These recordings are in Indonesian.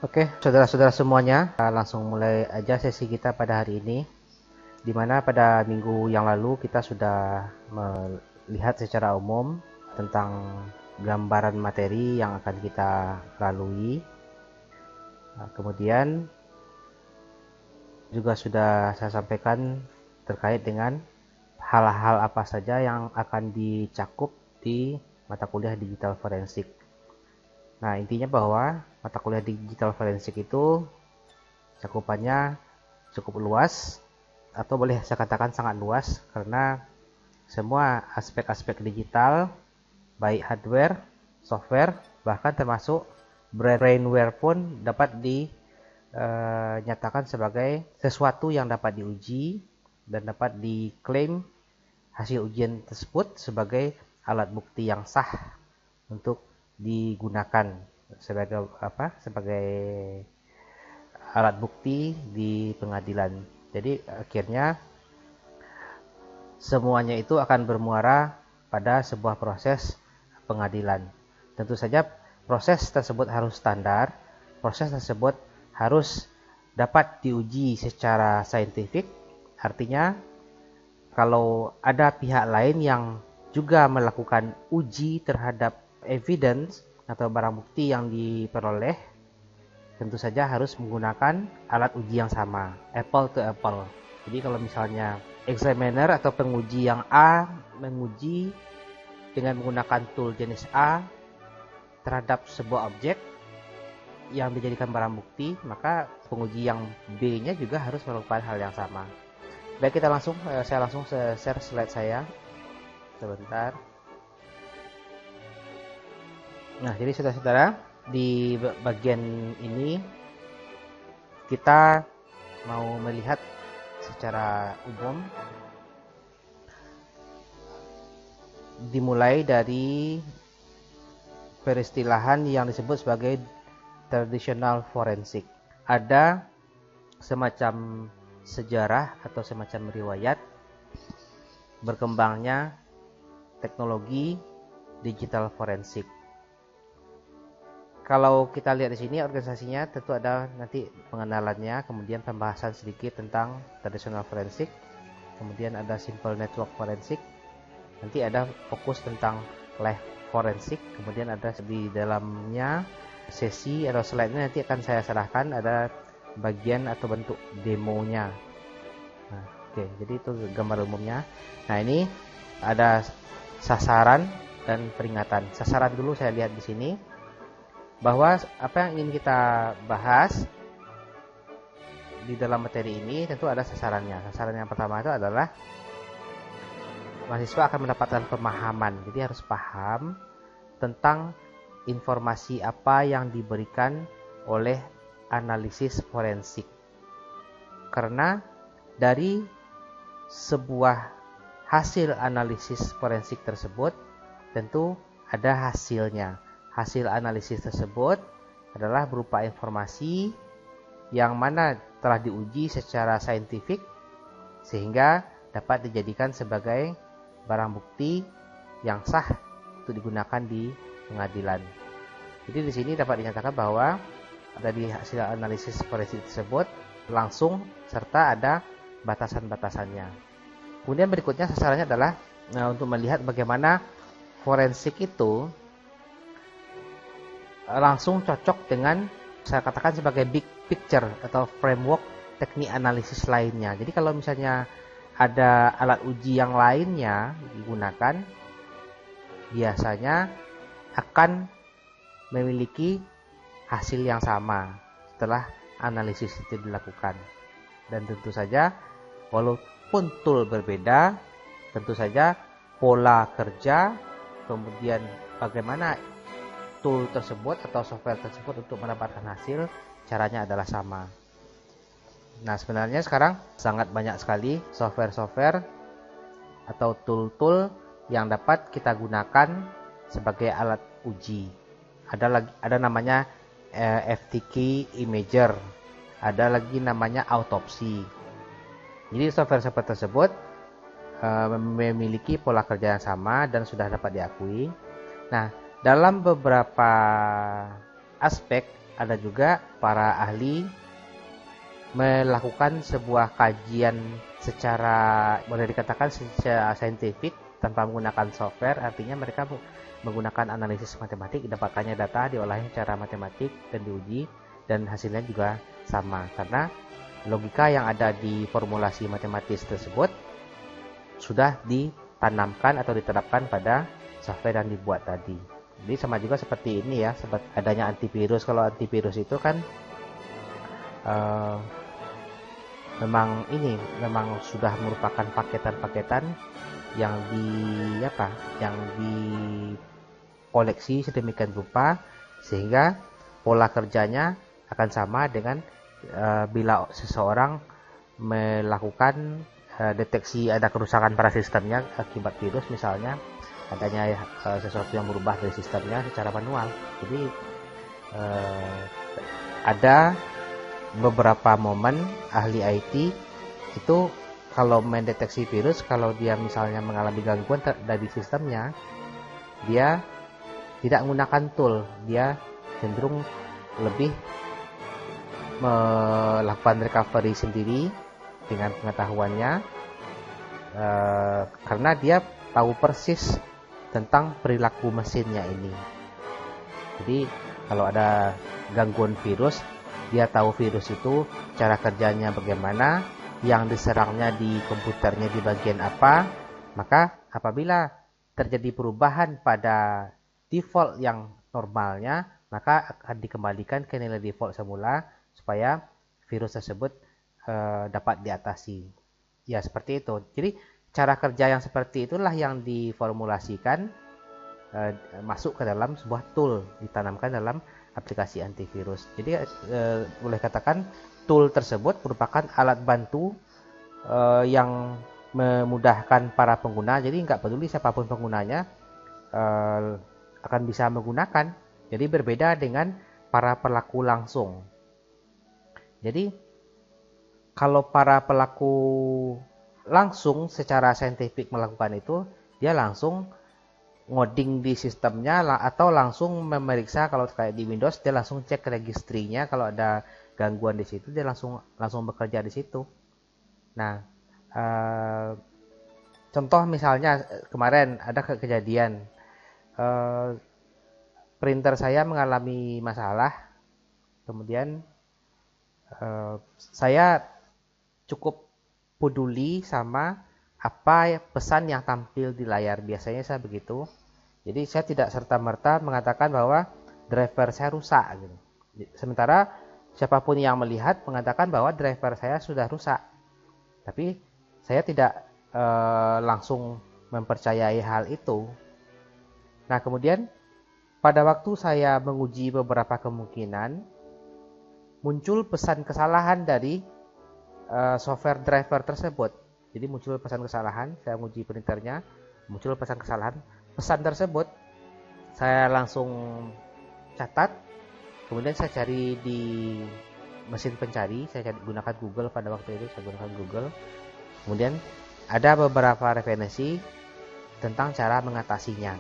Oke, saudara-saudara semuanya, langsung mulai aja sesi kita pada hari ini, di mana pada minggu yang lalu kita sudah melihat secara umum tentang gambaran materi yang akan kita lalui. Kemudian juga sudah saya sampaikan terkait dengan hal-hal apa saja yang akan dicakup di mata kuliah digital forensik. Nah, intinya bahwa mata kuliah digital forensik itu cakupannya cukup luas, atau boleh saya katakan sangat luas, karena semua aspek-aspek digital, baik hardware, software, bahkan termasuk brainware pun dapat dinyatakan sebagai sesuatu yang dapat diuji dan dapat diklaim hasil ujian tersebut sebagai alat bukti yang sah untuk digunakan sebagai alat bukti di pengadilan. Jadi akhirnya semuanya itu akan bermuara pada sebuah proses pengadilan. Tentu saja proses tersebut harus standar, proses tersebut harus dapat diuji secara saintifik. Artinya kalau ada pihak lain yang juga melakukan uji terhadap evidence atau barang bukti yang diperoleh, tentu saja harus menggunakan alat uji yang sama, apple to apple. Jadi kalau misalnya examiner atau penguji yang A menguji dengan menggunakan tool jenis A terhadap sebuah objek yang dijadikan barang bukti, maka penguji yang B-nya juga harus melakukan hal yang sama. Baik, saya langsung share slide saya sebentar. Nah, jadi saudara-saudara, di bagian ini kita mau melihat secara umum, dimulai dari peristilahan yang disebut sebagai traditional forensik. Ada semacam sejarah atau semacam riwayat berkembangnya teknologi digital forensik. Kalau kita lihat di sini organisasinya, tentu ada nanti pengenalannya, kemudian pembahasan sedikit tentang traditional forensik, kemudian ada simple network forensik, nanti ada fokus tentang live forensik, kemudian ada di dalamnya sesi atau slide-nya nanti akan saya serahkan, ada bagian atau bentuk demonya. Nah, oke, jadi itu gambar umumnya. Nah, ini ada sasaran dan peringatan. Sasaran dulu saya lihat di sini, bahwa apa yang ingin kita bahas di dalam materi ini tentu ada sasarannya. Sasaran yang pertama itu adalah mahasiswa akan mendapatkan pemahaman. Jadi harus paham tentang informasi apa yang diberikan oleh analisis forensik. Karena dari sebuah hasil analisis forensik tersebut tentu ada hasilnya. Hasil analisis tersebut adalah berupa informasi yang mana telah diuji secara saintifik sehingga dapat dijadikan sebagai barang bukti yang sah untuk digunakan di pengadilan. Jadi di sini dapat dinyatakan bahwa dari hasil analisis forensik tersebut langsung serta ada batasan-batasannya. Kemudian berikutnya sasarannya adalah untuk melihat bagaimana forensik itu langsung cocok dengan, saya katakan sebagai big picture atau framework teknik analisis lainnya. Jadi kalau misalnya ada alat uji yang lainnya digunakan, biasanya akan memiliki hasil yang sama setelah analisis itu dilakukan. Dan tentu saja walaupun tool berbeda, tentu saja pola kerja, kemudian bagaimana tool tersebut atau software tersebut untuk mendapatkan hasil, caranya adalah sama. Nah, sebenarnya sekarang sangat banyak sekali software-software atau tool-tool yang dapat kita gunakan sebagai alat uji. Ada namanya FTK Imager, ada lagi namanya autopsi. Jadi software-software tersebut memiliki pola kerja yang sama dan sudah dapat diakui. Nah, dalam beberapa aspek ada juga para ahli melakukan sebuah kajian secara boleh dikatakan secara saintifik tanpa menggunakan software, artinya mereka menggunakan analisis matematik, dapatkannya data diolahnya secara matematik dan diuji, dan hasilnya juga sama karena logika yang ada di formulasi matematis tersebut sudah ditanamkan atau diterapkan pada software yang dibuat tadi. Jadi sama juga seperti ini ya, seperti adanya antivirus. Kalau antivirus itu kan memang sudah merupakan paketan-paketan yang yang dikoleksi sedemikian rupa sehingga pola kerjanya akan sama dengan bila seseorang melakukan deteksi ada kerusakan pada sistemnya akibat virus, misalnya adanya sesuatu yang berubah dari sistemnya secara manual. Jadi ada beberapa momen ahli IT itu kalau mendeteksi virus, kalau dia misalnya mengalami gangguan dari sistemnya, dia tidak menggunakan tool, dia cenderung lebih melakukan recovery sendiri dengan pengetahuannya, karena dia tahu persis tentang perilaku mesinnya ini. Jadi kalau ada gangguan virus, dia tahu virus itu cara kerjanya bagaimana, yang diserangnya di komputernya di bagian apa, maka apabila terjadi perubahan pada default yang normalnya, maka akan dikembalikan ke nilai default semula supaya virus tersebut dapat diatasi. Ya seperti itu. Jadi cara kerja yang seperti itulah yang diformulasikan masuk ke dalam sebuah tool, ditanamkan dalam aplikasi antivirus. Jadi boleh katakan tool tersebut merupakan alat bantu yang memudahkan para pengguna. Jadi nggak peduli siapapun penggunanya akan bisa menggunakan. Jadi berbeda dengan para pelaku langsung. Jadi kalau para pelaku langsung secara saintifik melakukan itu, dia langsung ngoding di sistemnya atau langsung memeriksa. Kalau kayak di Windows dia langsung cek registrinya, kalau ada gangguan di situ dia langsung bekerja di situ. Nah, contoh misalnya kemarin ada kejadian printer saya mengalami masalah, kemudian saya cukup peduli sama apa pesan yang tampil di layar, biasanya saya begitu. Jadi saya tidak serta-merta mengatakan bahwa driver saya rusak gitu. Sementara siapapun yang melihat mengatakan bahwa driver saya sudah rusak. Tapi saya tidak langsung mempercayai hal itu. Nah, kemudian pada waktu saya menguji beberapa kemungkinan, muncul pesan kesalahan dari software driver tersebut. Jadi muncul pesan kesalahan, saya menguji printernya, muncul pesan kesalahan. Pesan tersebut saya langsung catat, kemudian saya cari di mesin pencari, saya gunakan Google pada waktu itu, saya gunakan Google. Kemudian ada beberapa referensi tentang cara mengatasinya.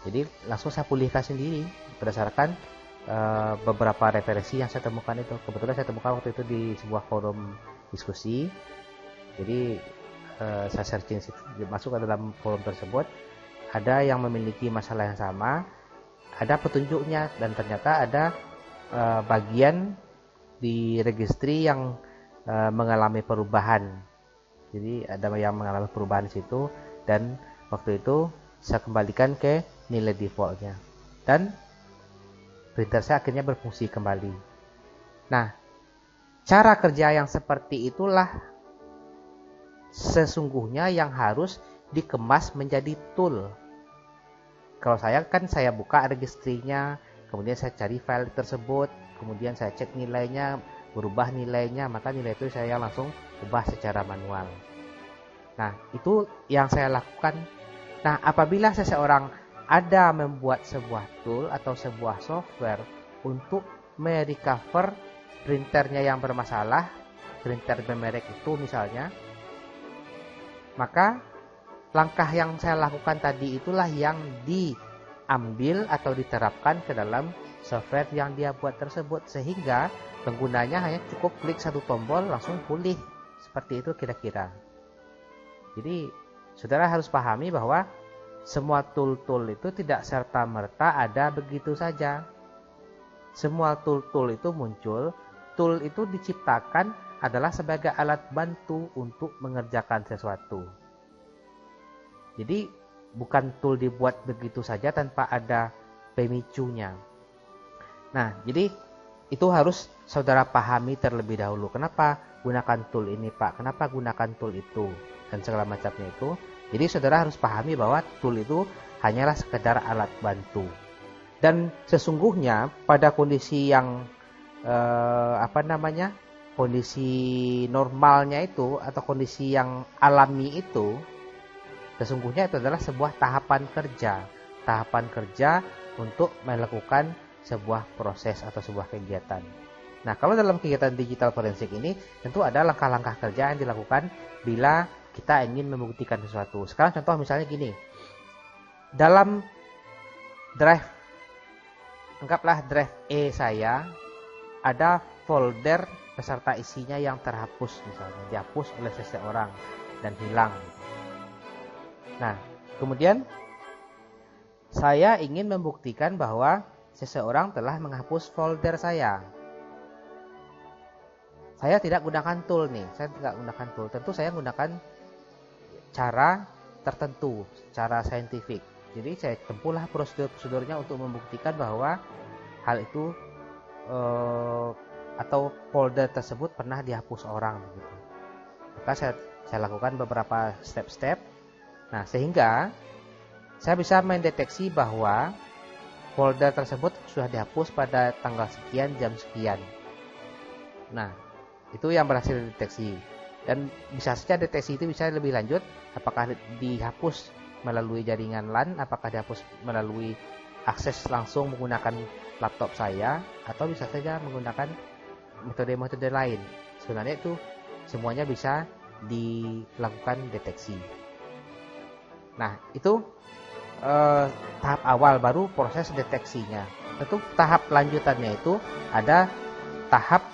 Jadi langsung saya pulihkan sendiri berdasarkan beberapa referensi yang saya temukan itu. Kebetulan saya temukan waktu itu di sebuah forum diskusi. Jadi saya searching, masuk ke dalam forum tersebut, ada yang memiliki masalah yang sama, ada petunjuknya, dan ternyata ada bagian di registry yang mengalami perubahan. Jadi ada yang mengalami perubahan di situ, dan waktu itu saya kembalikan ke nilai defaultnya, dan printer saya akhirnya berfungsi kembali. Nah, cara kerja yang seperti itulah sesungguhnya yang harus dikemas menjadi tool. Kalau saya buka registrinya, kemudian saya cari file tersebut, kemudian saya cek nilainya, berubah nilainya, maka nilai itu saya langsung ubah secara manual. Nah, itu yang saya lakukan. Nah, apabila seseorang ada membuat sebuah tool atau sebuah software untuk merecover printernya yang bermasalah, printer bermerek itu misalnya, maka langkah yang saya lakukan tadi itulah yang diambil atau diterapkan ke dalam software yang dia buat tersebut, sehingga penggunanya hanya cukup klik satu tombol langsung pulih. Seperti itu kira-kira. Jadi saudara harus pahami bahwa semua tool-tool itu tidak serta-merta ada begitu saja. Semua tool-tool itu muncul, tool itu diciptakan adalah sebagai alat bantu untuk mengerjakan sesuatu. Jadi bukan tool dibuat begitu saja tanpa ada pemicunya. Nah, jadi itu harus saudara pahami terlebih dahulu. Kenapa gunakan tool ini, Pak? Kenapa gunakan tool itu? Dan segala macamnya itu. Jadi saudara harus pahami bahwa tool itu hanyalah sekedar alat bantu. Dan sesungguhnya pada kondisi yang kondisi normalnya itu atau kondisi yang alami itu, sesungguhnya itu adalah sebuah tahapan kerja untuk melakukan sebuah proses atau sebuah kegiatan. Nah, kalau dalam kegiatan digital forensik ini tentu ada langkah-langkah kerja yang dilakukan bila kita ingin membuktikan sesuatu. Sekarang contoh misalnya gini, dalam drive, anggaplah drive E saya, ada folder beserta isinya yang terhapus, misalnya dihapus oleh seseorang dan hilang. Nah, kemudian saya ingin membuktikan bahwa seseorang telah menghapus folder saya. Saya tidak gunakan tool nih, Tentu saya gunakan cara tertentu, cara saintifik. Jadi saya tempuhlah prosedur-prosedurnya untuk membuktikan bahwa hal itu atau folder tersebut pernah dihapus orang. Gitu. Maka saya lakukan beberapa step-step. Nah, sehingga saya bisa mendeteksi bahwa folder tersebut sudah dihapus pada tanggal sekian, jam sekian. Nah, itu yang berhasil dideteksi. Dan bisa saja deteksi itu bisa lebih lanjut, apakah dihapus melalui jaringan LAN, apakah dihapus melalui akses langsung menggunakan laptop saya, atau bisa saja menggunakan metode-metode lain. Sebenarnya itu semuanya bisa dilakukan deteksi. Nah, itu tahap awal, baru proses deteksinya. Tentu tahap lanjutannya itu ada tahap,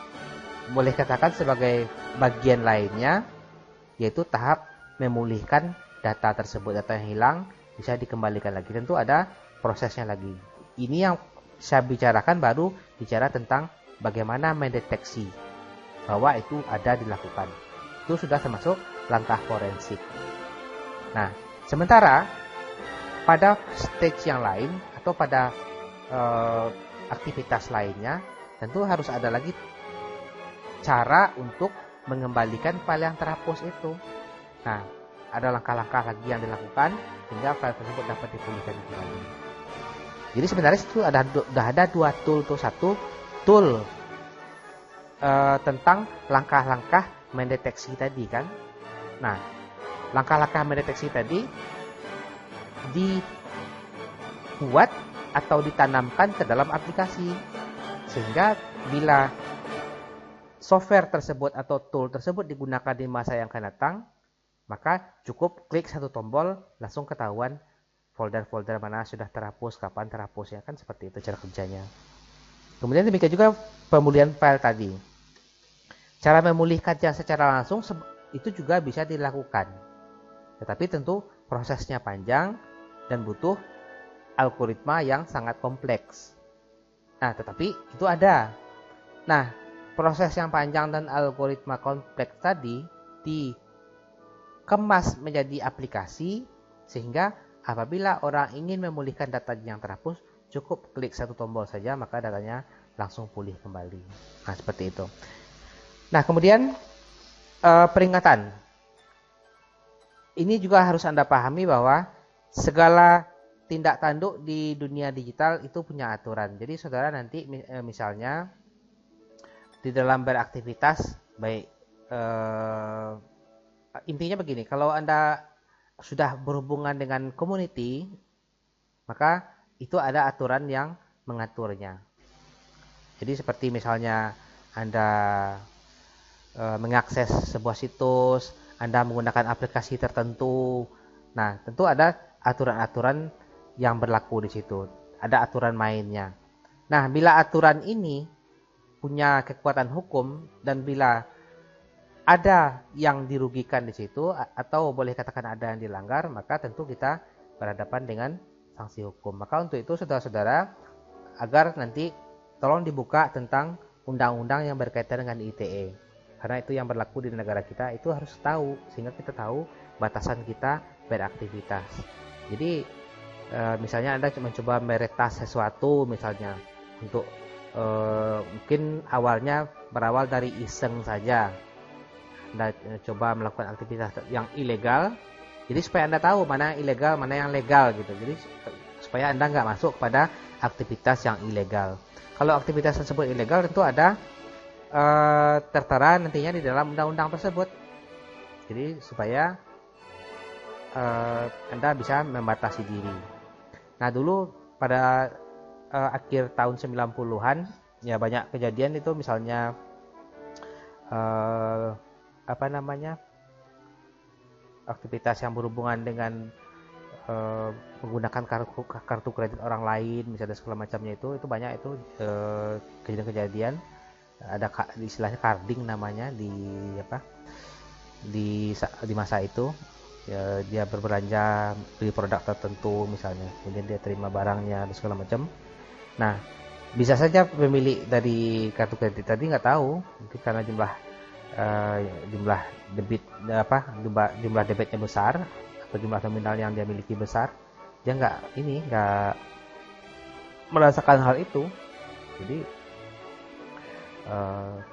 boleh katakan sebagai bagian lainnya, yaitu tahap memulihkan data tersebut. Data yang hilang bisa dikembalikan lagi. Tentu ada prosesnya lagi. Ini yang saya bicarakan, baru bicara tentang bagaimana mendeteksi bahwa itu ada dilakukan. Itu sudah termasuk langkah forensik. Nah, sementara pada stage yang lain atau pada aktivitas lainnya, tentu harus ada lagi cara untuk mengembalikan file yang terhapus itu. Nah, ada langkah-langkah lagi yang dilakukan sehingga file tersebut dapat dipulihkan kembali. Jadi sebenarnya itu sudah ada dua tool. Satu tool tentang langkah-langkah mendeteksi tadi kan. Nah, langkah-langkah mendeteksi tadi dibuat atau ditanamkan ke dalam aplikasi, sehingga bila software tersebut atau tool tersebut digunakan di masa yang akan datang, maka cukup klik satu tombol langsung ketahuan folder-folder mana sudah terhapus, kapan terhapus, ya kan, seperti itu cara kerjanya. Kemudian demikian juga pemulihan file tadi. Cara memulihkannya secara langsung itu juga bisa dilakukan. Tetapi tentu prosesnya panjang dan butuh algoritma yang sangat kompleks. Nah, tetapi itu ada. Nah, proses yang panjang dan algoritma kompleks tadi dikemas menjadi aplikasi, sehingga apabila orang ingin memulihkan data yang terhapus, cukup klik satu tombol saja, maka datanya langsung pulih kembali. Nah, seperti itu. Nah, kemudian peringatan. Ini juga harus Anda pahami bahwa segala tindak tanduk di dunia digital itu punya aturan. Jadi saudara nanti misalnya di dalam beraktivitas, baik intinya begini, kalau Anda sudah berhubungan dengan community, maka itu ada aturan yang mengaturnya. Jadi seperti misalnya Anda mengakses sebuah situs, Anda menggunakan aplikasi tertentu. Nah, tentu ada aturan-aturan yang berlaku di situ. Ada aturan mainnya. Nah, bila aturan ini punya kekuatan hukum dan bila ada yang dirugikan di situ atau boleh katakan ada yang dilanggar, maka tentu kita berhadapan dengan sanksi hukum. Maka untuk itu saudara-saudara, agar nanti tolong dibuka tentang undang-undang yang berkaitan dengan ITE. Karena itu yang berlaku di negara kita, itu harus tahu sehingga kita tahu batasan kita beraktivitas. Jadi misalnya Anda mencoba meretas sesuatu misalnya untuk mungkin awalnya berawal dari iseng saja. Anda coba melakukan aktivitas yang ilegal, jadi supaya Anda tahu mana yang ilegal, mana yang legal gitu. Jadi supaya Anda nggak masuk pada aktivitas yang ilegal. Kalau aktivitas tersebut ilegal tentu ada tertera nantinya di dalam undang-undang tersebut. Jadi supaya Anda bisa membatasi diri. Nah, dulu pada akhir tahun 90-an ya banyak kejadian itu, misalnya aktivitas yang berhubungan dengan menggunakan kartu kredit orang lain misalnya segala macamnya, itu banyak itu kejadian-kejadian. Ada istilahnya carding namanya di masa itu. Ya, dia berbelanja beli produk tertentu misalnya, kemudian dia terima barangnya dan segala macam. Nah, bisa saja pemilik dari kartu kredit tadi nggak tahu, mungkin karena jumlah debitnya besar atau jumlah nominal yang dia miliki besar, dia nggak merasakan hal itu. Jadi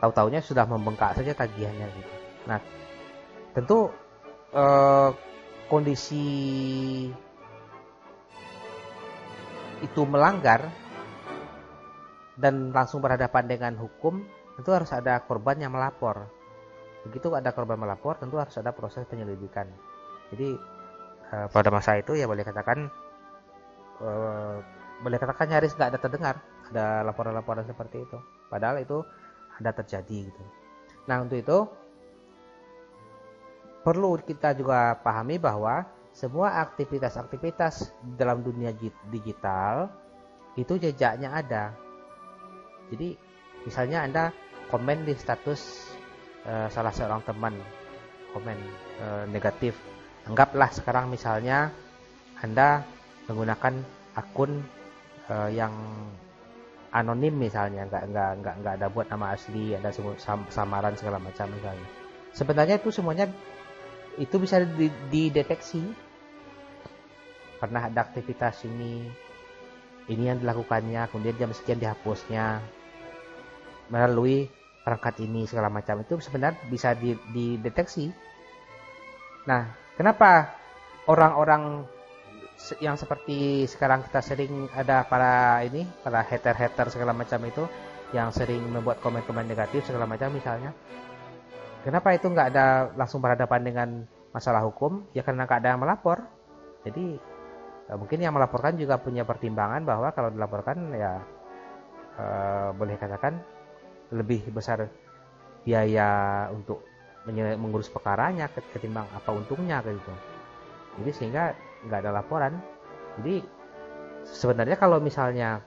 tahu-taunya sudah membengkak saja tagihannya gitu. Nah, tentu kondisi itu melanggar dan langsung berhadapan dengan hukum, tentu harus ada korban yang melapor. Begitu ada korban melapor, tentu harus ada proses penyelidikan. Jadi pada masa itu ya boleh katakan nyaris nggak ada terdengar ada laporan-laporan seperti itu. Padahal itu ada terjadi gitu. Nah, untuk itu perlu kita juga pahami bahwa semua aktivitas-aktivitas dalam dunia digital itu jejaknya ada. Jadi misalnya Anda komen di status salah seorang teman, komen negatif. Anggaplah sekarang misalnya Anda menggunakan akun yang anonim misalnya, nggak ada buat nama asli, ada samaran segala macam misalnya. Sebenarnya itu semuanya itu bisa dideteksi. Pernah ada aktivitas ini yang dilakukannya, kemudian jam sekian dihapusnya melalui perangkat ini segala macam, itu sebenarnya bisa dideteksi. Nah, kenapa orang-orang yang seperti sekarang kita sering ada para hater segala macam itu yang sering membuat komen-komen negatif segala macam misalnya, kenapa itu nggak ada langsung berhadapan dengan masalah hukum? Ya karena nggak ada yang melapor. Jadi mungkin yang melaporkan juga punya pertimbangan bahwa kalau dilaporkan ya boleh katakan lebih besar biaya untuk mengurus perkaranya ketimbang apa untungnya gitu. Jadi sehingga nggak ada laporan. Jadi sebenarnya kalau misalnya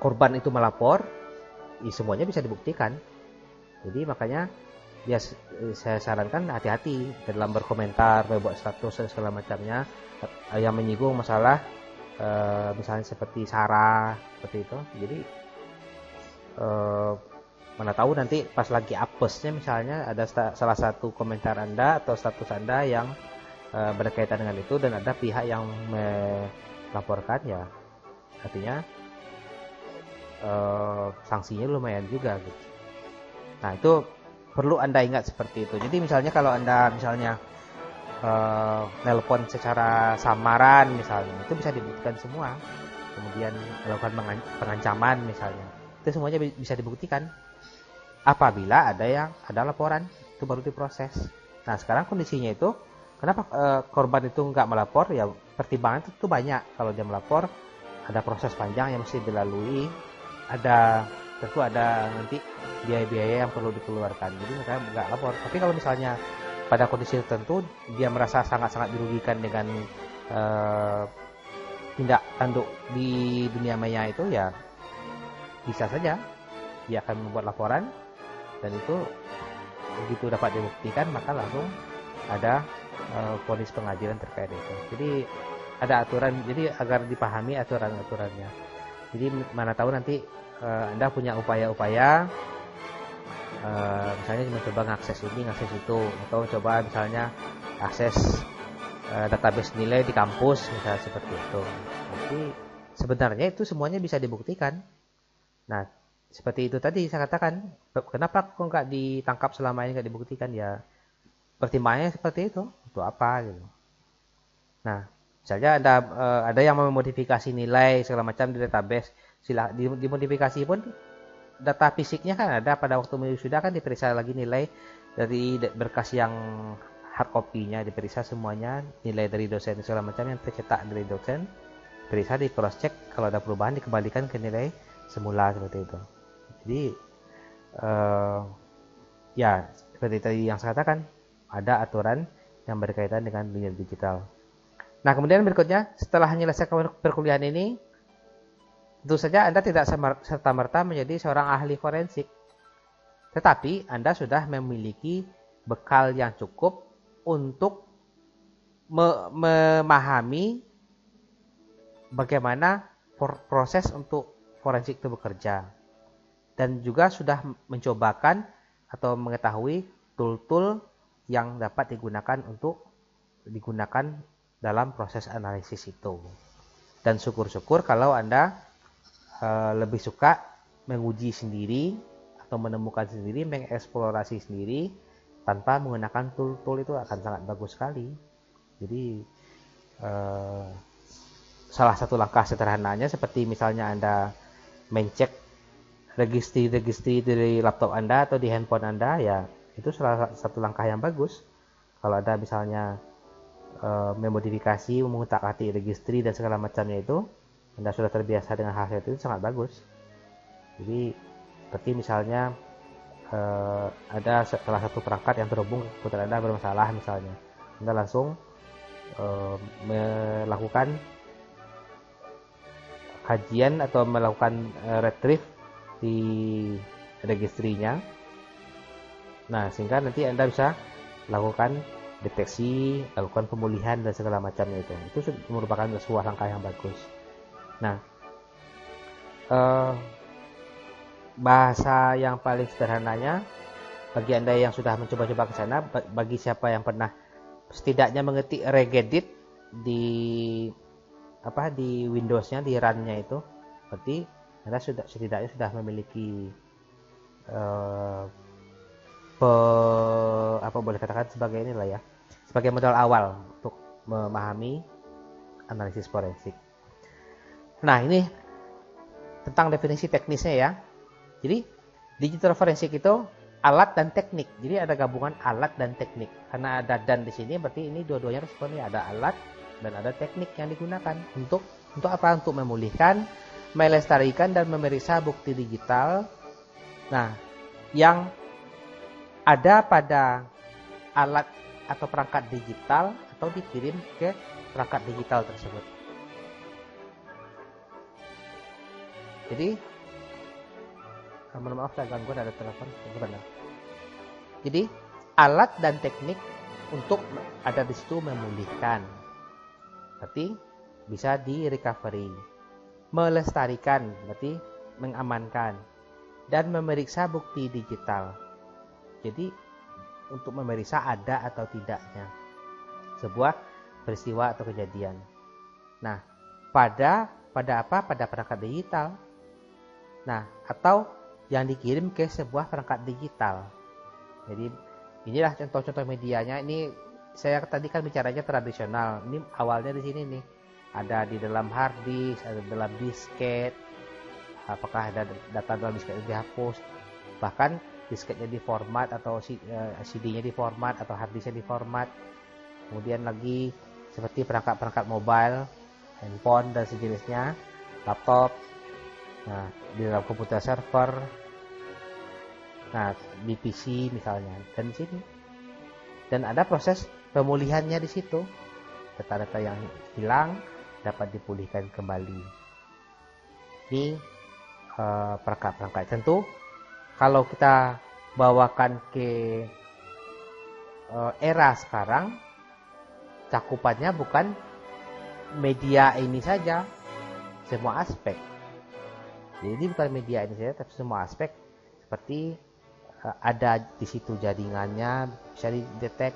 korban itu melapor, ya semuanya bisa dibuktikan. Jadi makanya ya saya sarankan hati-hati dalam berkomentar, membuat status dan segala macamnya yang menyinggung masalah misalnya seperti SARA seperti itu. Jadi mana tahu nanti pas lagi apesnya misalnya ada salah satu komentar Anda atau status Anda yang berkaitan dengan itu dan ada pihak yang melaporkan, ya artinya sanksinya lumayan juga gitu. Nah, itu perlu Anda ingat seperti itu. Jadi misalnya kalau Anda nelpon secara samaran misalnya, itu bisa dibuktikan semua. Kemudian melakukan pengancaman misalnya, itu semuanya bisa dibuktikan. Apabila ada laporan, itu baru diproses. Nah, sekarang kondisinya itu kenapa korban itu nggak melapor? Ya pertimbangan itu banyak. Kalau dia melapor, ada proses panjang yang mesti dilalui, tentu ada nanti biaya-biaya yang perlu dikeluarkan. Jadi mereka nggak lapor. Tapi kalau misalnya pada kondisi tertentu dia merasa sangat-sangat dirugikan dengan tindak tanduk di dunia maya itu, ya bisa saja dia akan membuat laporan, dan itu begitu dapat dibuktikan maka langsung ada vonis pengadilan terkait itu. Jadi ada aturan, jadi agar dipahami aturan-aturannya. Jadi mana tahu nanti Anda punya upaya-upaya, misalnya mencoba mengakses ini, mengakses itu, atau coba misalnya akses database nilai di kampus, misalnya seperti itu. Jadi sebenarnya itu semuanya bisa dibuktikan. Nah, seperti itu tadi saya katakan, kenapa kok nggak ditangkap selama ini, nggak dibuktikan? Ya pertimbangannya seperti itu, untuk apa gitu. Nah, misalnya ada yang memodifikasi nilai segala macam di database, dimodifikasi pun data fisiknya kan ada, pada waktu wisuda kan diperiksa lagi nilai dari berkas yang hard copy-nya, diperiksa semuanya, nilai dari dosen segala macam yang tercetak dari dosen, periksa, di cross check, kalau ada perubahan dikembalikan ke nilai semula, seperti itu. Jadi ya seperti tadi yang saya katakan, ada aturan yang berkaitan dengan dunia digital. Nah, kemudian berikutnya, setelah menyelesaikan perkuliahan ini, tentu saja Anda tidak serta-merta menjadi seorang ahli forensik. Tetapi Anda sudah memiliki bekal yang cukup untuk memahami bagaimana proses untuk forensik itu bekerja. Dan juga sudah mencobakan atau mengetahui tool-tool yang dapat digunakan dalam proses analisis itu. Dan syukur-syukur kalau Anda lebih suka menguji sendiri atau menemukan sendiri, mengeksplorasi sendiri tanpa menggunakan tool-tool, itu akan sangat bagus sekali. Jadi salah satu langkah sederhananya seperti misalnya Anda mencek registry dari laptop Anda atau di handphone Anda, ya itu salah satu langkah yang bagus. Kalau Anda misalnya memodifikasi, mengutak-atik registry dan segala macamnya itu, Anda sudah terbiasa dengan hal itu sangat bagus. Jadi seperti misalnya ada salah satu perangkat yang terhubung ke komputer Anda bermasalah, misalnya Anda langsung melakukan kajian atau melakukan retrieve di registrinya. Nah, sehingga nanti Anda bisa lakukan deteksi, lakukan pemulihan dan segala macamnya itu. Itu merupakan sebuah langkah yang bagus. Nah, bahasa yang paling sederhananya bagi Anda yang sudah mencoba-coba ke sana, bagi siapa yang pernah setidaknya mengetik regedit di Windows-nya, di run-nya itu, berarti Anda setidaknya sudah memiliki boleh katakan sebagai inilah ya, sebagai modal awal untuk memahami analisis forensik. Nah, ini tentang definisi teknisnya ya. Jadi digital forensik itu alat dan teknik. Jadi ada gabungan alat dan teknik. Karena ada dan di sini, berarti ini dua-duanya responnya, ada alat dan ada teknik yang digunakan untuk apa? Untuk memulihkan, melestarikan dan memeriksa bukti digital. Nah, yang ada pada alat atau perangkat digital atau dikirim ke perangkat digital tersebut. Jadi, mohon maaf saya ganggu, ada telepon. Jadi, alat dan teknik untuk ada di situ memulihkan. Berarti bisa di recovery. Melestarikan berarti mengamankan, dan memeriksa bukti digital. Jadi untuk memeriksa ada atau tidaknya sebuah peristiwa atau kejadian. Nah, pada apa? Pada perangkat digital. Nah, atau yang dikirim ke sebuah perangkat digital. Jadi inilah contoh-contoh medianya. Ini saya tadi kan bicaranya tradisional. Ini awalnya di sini nih. Ada di dalam hard disk, ada di dalam disket. Apakah ada data dalam disket yang dihapus? Bahkan disketnya diformat atau CD-nya diformat atau hard disknya diformat. Kemudian lagi seperti perangkat-perangkat mobile, handphone dan sejenisnya, laptop. Nah, di dalam komputer server. Nah, di PC misalnya, dan di sini. Dan ada proses pemulihannya di situ. Data-data yang hilang dapat dipulihkan kembali. Ini perangkat-perangkat. Tentu kalau kita bawakan ke era sekarang, cakupannya bukan media ini saja, semua aspek. Jadi bukan media ini saja, tapi semua aspek, seperti ada di situ jaringannya bisa didetek,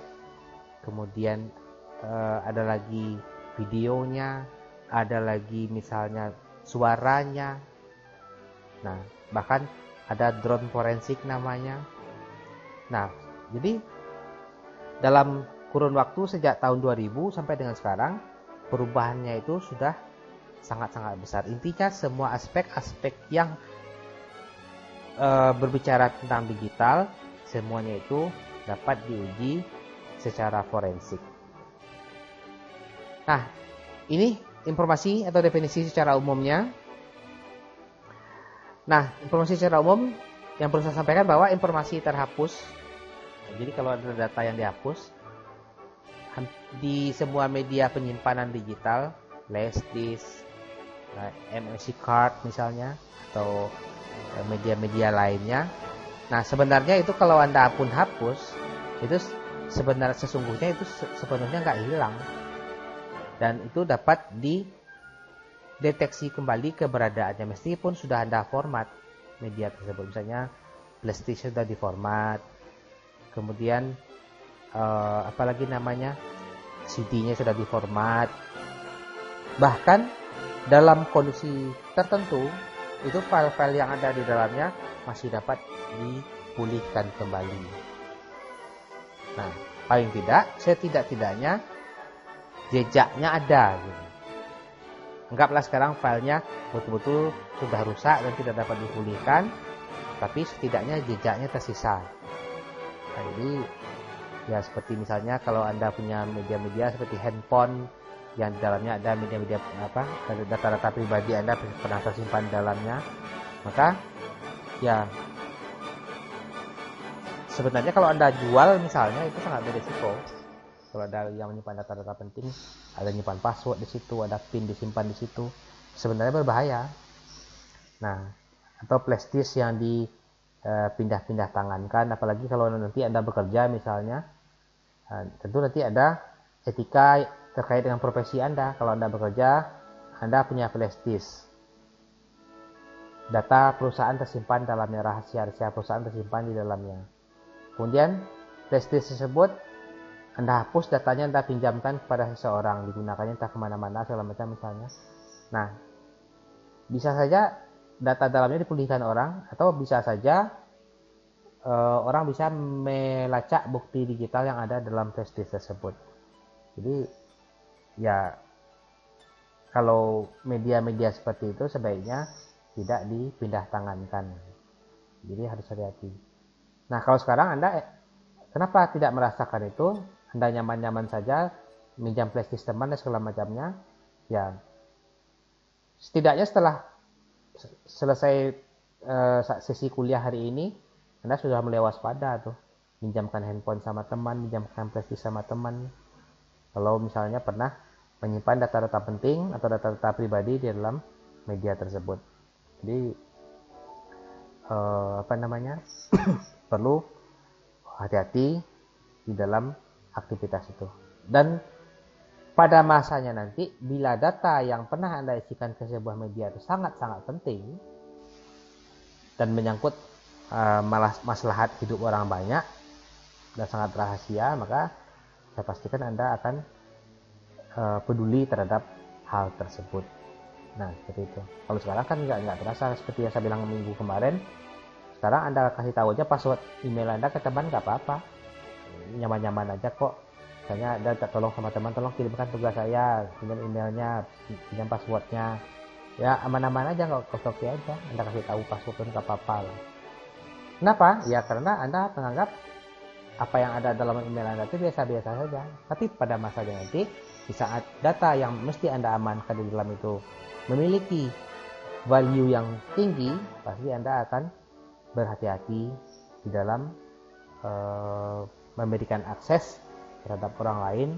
kemudian ada lagi videonya, ada lagi misalnya suaranya. Nah, bahkan ada drone forensik namanya. Nah, jadi dalam kurun waktu sejak tahun 2000 sampai dengan sekarang, perubahannya itu sudah sangat-sangat besar. Intinya semua aspek-aspek yang berbicara tentang digital, semuanya itu dapat diuji secara forensik. Nah, ini informasi atau definisi secara umumnya. Nah, informasi secara umum yang perlu saya sampaikan bahwa informasi terhapus. Jadi kalau ada data yang dihapus di semua media penyimpanan digital, flash disk, MSC card misalnya, atau media-media lainnya. Nah, sebenarnya itu kalau Anda pun hapus, itu sesungguhnya itu sepenuhnya nggak hilang. Dan itu dapat dideteksi kembali keberadaannya meskipun sudah Anda format media tersebut. Misalnya flash disk sudah diformat, kemudian apalagi namanya, CD-nya sudah diformat. Bahkan dalam kondisi tertentu, itu file-file yang ada di dalamnya masih dapat dipulihkan kembali. Nah, paling tidak, setidak-tidaknya jejaknya ada gitu. Anggaplah sekarang filenya betul-betul sudah rusak dan tidak dapat dipulihkan, tapi setidaknya jejaknya tersisa. Nah, jadi ya seperti misalnya kalau Anda punya media-media seperti handphone yang di dalamnya ada media-media data-data pribadi Anda pernah tersimpan di dalamnya, maka ya sebenarnya kalau Anda jual misalnya itu sangat beresiko. Kalau ada yang menyimpan data-data penting, ada menyimpan password di situ, ada PIN disimpan di situ, sebenarnya berbahaya. Nah, atau flash disk yang dipindah-pindah tangankan, apalagi kalau nanti Anda bekerja misalnya, tentu nanti ada etika terkait dengan profesi Anda. Kalau Anda bekerja, Anda punya flash disk, data perusahaan tersimpan dalamnya, rahasia-rahasia perusahaan tersimpan di dalamnya. Kemudian flash disk tersebut Anda hapus datanya, Anda pinjamkan kepada seseorang, digunakannya entah kemana-mana segala macam misalnya. Nah, bisa saja data dalamnya dipulihkan orang, atau bisa saja orang bisa melacak bukti digital yang ada dalam flash disk tersebut. Jadi ya kalau media-media seperti itu sebaiknya tidak dipindah tangankan. Jadi harus hati-hati. Nah, kalau sekarang Anda kenapa tidak merasakan itu? Anda nyaman-nyaman saja minjam flash disk teman dan segala macamnya. Ya, setidaknya setelah selesai sesi kuliah hari ini, Anda sudah mulai waspada tuh, minjamkan handphone sama teman, minjamkan flash disk sama teman. Kalau misalnya pernah menyimpan data-data penting atau data-data pribadi di dalam media tersebut. Jadi perlu hati-hati di dalam aktivitas itu. Dan pada masanya nanti, bila data yang pernah Anda isikan ke sebuah media itu sangat-sangat penting dan menyangkut maslahat hidup orang banyak dan sangat rahasia, maka saya pastikan Anda akan peduli terhadap hal tersebut. Nah, seperti itu. Kalau sekarang kan nggak terasa, seperti yang saya bilang minggu kemarin. Sekarang Anda kasih tahu aja password email Anda ke teman, nggak apa-apa, nyaman-nyaman aja kok. Misalnya Anda tolong sama teman, tolong kirimkan tugas saya, pinjam emailnya, pinjam passwordnya, ya aman-aman aja, nggak oke aja. Anda kasih tahu password pun nggak apa-apa. Kenapa? Ya karena Anda menganggap apa yang ada dalam email Anda itu biasa-biasa saja. Tapi pada masanya nanti, di saat data yang mesti Anda amankan di dalam itu memiliki value yang tinggi, pasti Anda akan berhati-hati di dalam memberikan akses terhadap orang lain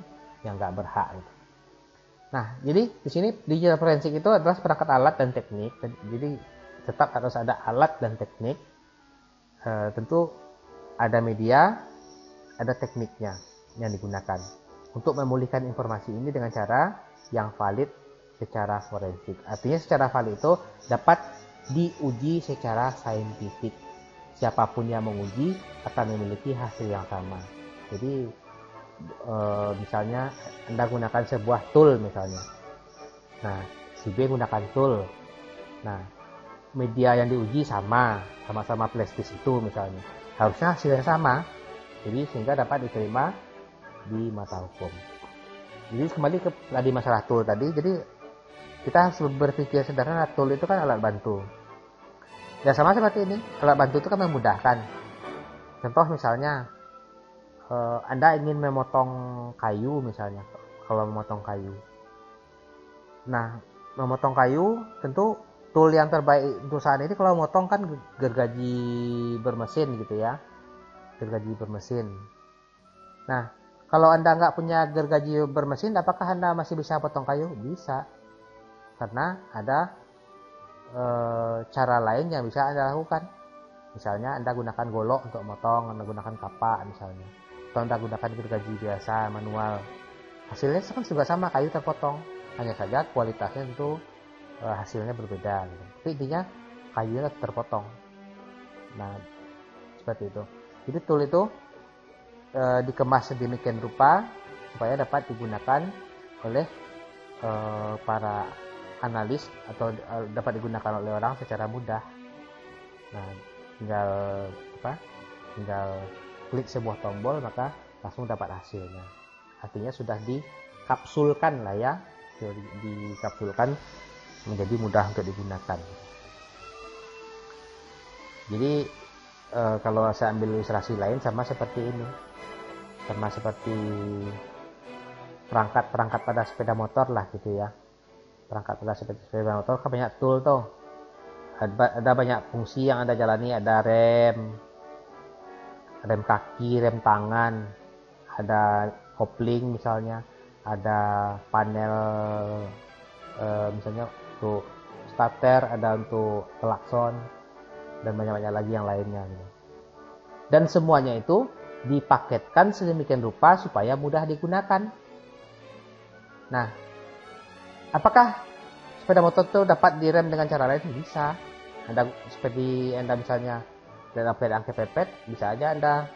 yang nggak berhak. Nah, jadi di sini digital forensik itu adalah perangkat alat dan teknik. Jadi tetap harus ada alat dan teknik. Tentu ada media, ada tekniknya yang digunakan untuk memulihkan informasi ini dengan cara yang valid secara forensik. Artinya secara valid itu dapat diuji secara saintifik. Siapapun yang menguji akan memiliki hasil yang sama. Jadi misalnya Anda gunakan sebuah tool misalnya. Nah, si B gunakan tool. Nah, media yang diuji sama-sama flash disk itu misalnya. Harusnya hasilnya sama. Jadi sehingga dapat diterima di mata hukum. Jadi kembali ke tadi masalah tool tadi. Jadi kita harus berpikir sederhana, tool itu kan alat bantu. Ya sama seperti ini, alat bantu itu kan memudahkan. Contoh misalnya, Anda ingin memotong kayu misalnya, kalau memotong kayu. Nah, memotong kayu tentu tool yang terbaik untuk saat ini kalau memotong kan gergaji bermesin gitu ya, gergaji bermesin. Nah, kalau Anda nggak punya gergaji bermesin, apakah Anda masih bisa potong kayu? Bisa, karena ada cara lain yang bisa Anda lakukan. Misalnya Anda gunakan golok untuk motong, Anda gunakan kapak misalnya, atau Anda gunakan gergaji biasa manual. Hasilnya kan juga sama, kayu terpotong, hanya saja kualitasnya tentu hasilnya berbeda. Tapi intinya kayunya terpotong. Nah, seperti itu. Jadi tool itu dikemas sedemikian rupa supaya dapat digunakan oleh para analis atau dapat digunakan oleh orang secara mudah. Nah, tinggal klik sebuah tombol maka langsung dapat hasilnya. Artinya sudah dikapsulkan lah ya, dikapsulkan menjadi mudah untuk digunakan. Jadi kalau saya ambil ilustrasi lain sama seperti ini, sama seperti perangkat pada sepeda motor lah gitu ya. Perangkat pada sepeda motor kan banyak tool tuh, ada banyak fungsi yang Anda jalani, ada rem kaki, rem tangan, ada kopling misalnya, ada panel misalnya untuk starter, ada untuk klakson, dan banyak-banyak lagi yang lainnya. Dan semuanya itu dipaketkan sedemikian rupa supaya mudah digunakan. Nah, apakah sepeda motor itu dapat direm dengan cara lain? Bisa. Seperti Anda misalnya dalam keadaan kepepet, bisa aja Anda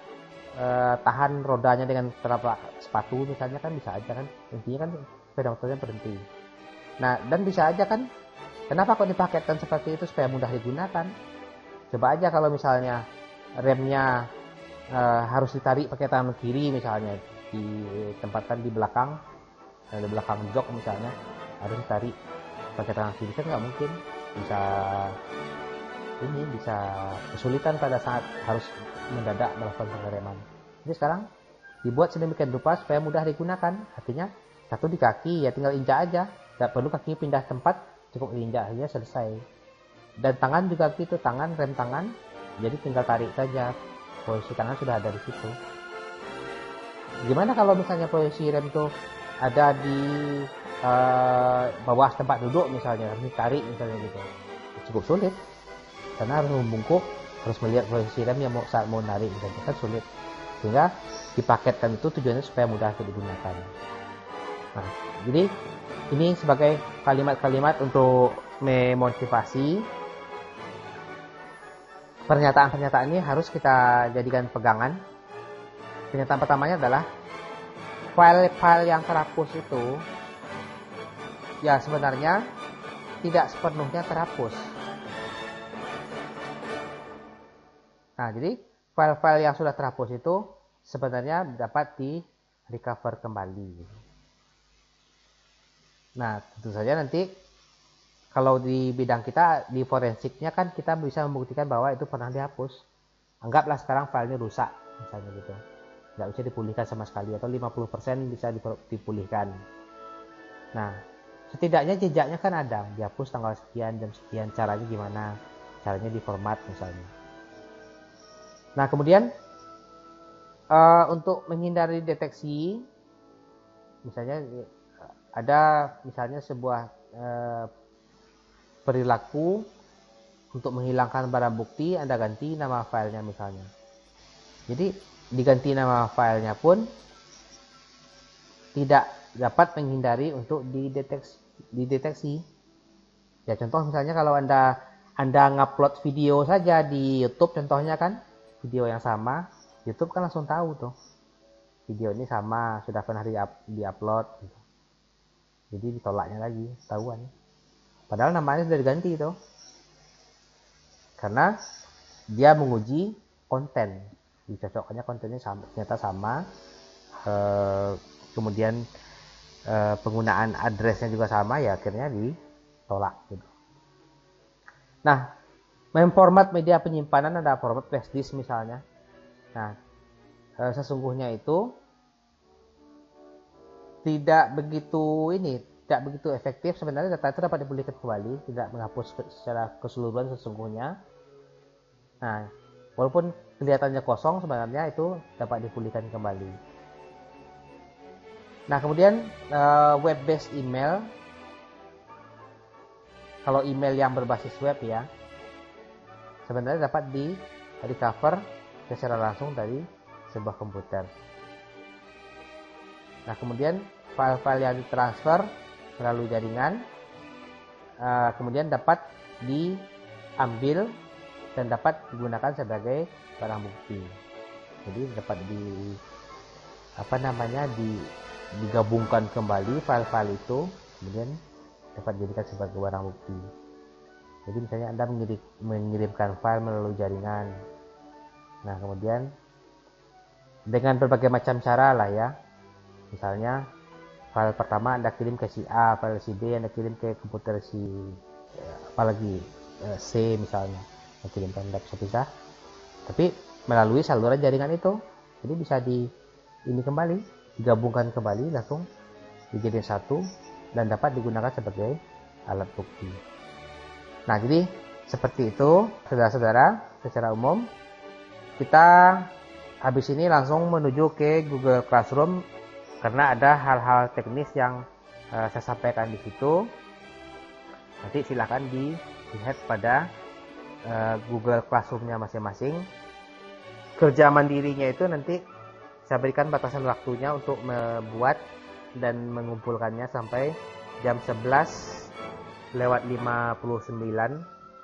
tahan rodanya dengan telapak sepatu misalnya, kan bisa aja kan. Intinya kan sepeda motornya berhenti. Nah, dan bisa aja kan, kenapa kok dipaketkan seperti itu supaya mudah digunakan? Coba aja kalau misalnya remnya harus ditarik pakai tangan kiri misalnya, ditempatkan di belakang jok misalnya, harus ditarik pakai tangan kiri, kan nggak mungkin, bisa kesulitan pada saat harus mendadak melakukan pengereman. Jadi sekarang dibuat sedemikian rupa supaya mudah digunakan. Artinya satu di kaki ya tinggal injak aja, nggak perlu kaki pindah tempat, cukup diinjak aja selesai. Dan tangan juga gitu, rem tangan, jadi tinggal tarik saja, posisi tangan sudah ada di situ. Gimana kalau misalnya posisi rem itu ada di bawah tempat duduk misalnya, harus ditarik misalnya gitu, cukup sulit, karena harus membungkuk, harus melihat posisi rem yang saat mau narik misalnya, kan sulit. Sehingga dipaketkan itu tujuannya supaya mudah digunakan. Nah, jadi ini sebagai kalimat-kalimat untuk memotivasi. Pernyataan-pernyataan ini harus kita jadikan pegangan. Pernyataan pertamanya adalah file-file yang terhapus itu ya sebenarnya tidak sepenuhnya terhapus. Nah, jadi file-file yang sudah terhapus itu sebenarnya dapat di recover kembali. Nah, tentu saja nanti kalau di bidang kita, di forensiknya kan kita bisa membuktikan bahwa itu pernah dihapus. Anggaplah sekarang filenya rusak, misalnya gitu. Nggak bisa dipulihkan sama sekali, atau 50% bisa dipulihkan. Nah, setidaknya jejaknya kan ada, dihapus tanggal sekian, jam sekian, caranya gimana? Caranya diformat misalnya. Nah, kemudian untuk menghindari deteksi, misalnya ada misalnya sebuah perilaku untuk menghilangkan barang bukti, Anda ganti nama filenya misalnya. Jadi diganti nama filenya pun tidak dapat menghindari untuk dideteksi. Ya contoh misalnya kalau Anda ngupload video saja di YouTube contohnya kan, video yang sama, YouTube kan langsung tahu tuh. Video ini sama, sudah pernah di-upload gitu. Jadi ditolaknya lagi, ketahuan. Padahal namanya sudah diganti tuh. Karena dia menguji konten. Dicocokkannya kontennya sama, ternyata sama. Kemudian penggunaan addressnya juga sama, ya akhirnya ditolak gitu. Nah, memformat media penyimpanan ada format flash disk misalnya. Nah, sesungguhnya itu tidak begitu efektif. Sebenarnya data itu dapat dipulihkan kembali, tidak menghapus secara keseluruhan sesungguhnya. Nah, walaupun kelihatannya kosong, sebenarnya itu dapat dipulihkan kembali. Nah, kemudian web based email. Kalau email yang berbasis web ya, sebenarnya dapat di recover secara langsung dari sebuah komputer. Nah, kemudian file-file yang ditransfer melalui jaringan kemudian dapat diambil dan dapat digunakan sebagai barang bukti. Jadi dapat digabungkan kembali file-file itu, kemudian dapat dijadikan sebagai barang bukti. Jadi misalnya Anda mengirimkan file melalui jaringan. Nah, kemudian dengan berbagai macam cara lah ya. Misalnya file pertama Anda kirim ke si A, file si B Anda kirim ke komputer si C misalnya, Anda kirimkan laptop pisah. Tapi melalui saluran jaringan itu. Jadi bisa digabungkan kembali langsung dijadikan satu dan dapat digunakan sebagai alat bukti. Nah, jadi seperti itu saudara-saudara. Secara umum kita habis ini langsung menuju ke Google Classroom karena ada hal-hal teknis yang saya sampaikan di situ. Nanti silahkan dilihat pada Google Classroom-nya masing-masing. Kerja mandirinya itu nanti saya berikan batasan waktunya untuk membuat dan mengumpulkannya sampai jam 11:59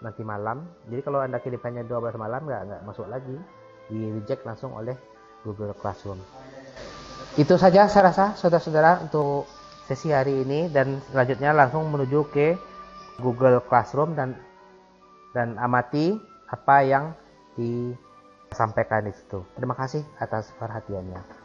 nanti malam. Jadi kalau Anda kirimkannya 12 malam nggak masuk lagi, di reject langsung oleh Google Classroom. Itu saja saya rasa saudara-saudara untuk sesi hari ini, dan selanjutnya langsung menuju ke Google Classroom dan amati apa yang disampaikan di situ. Terima kasih atas perhatiannya.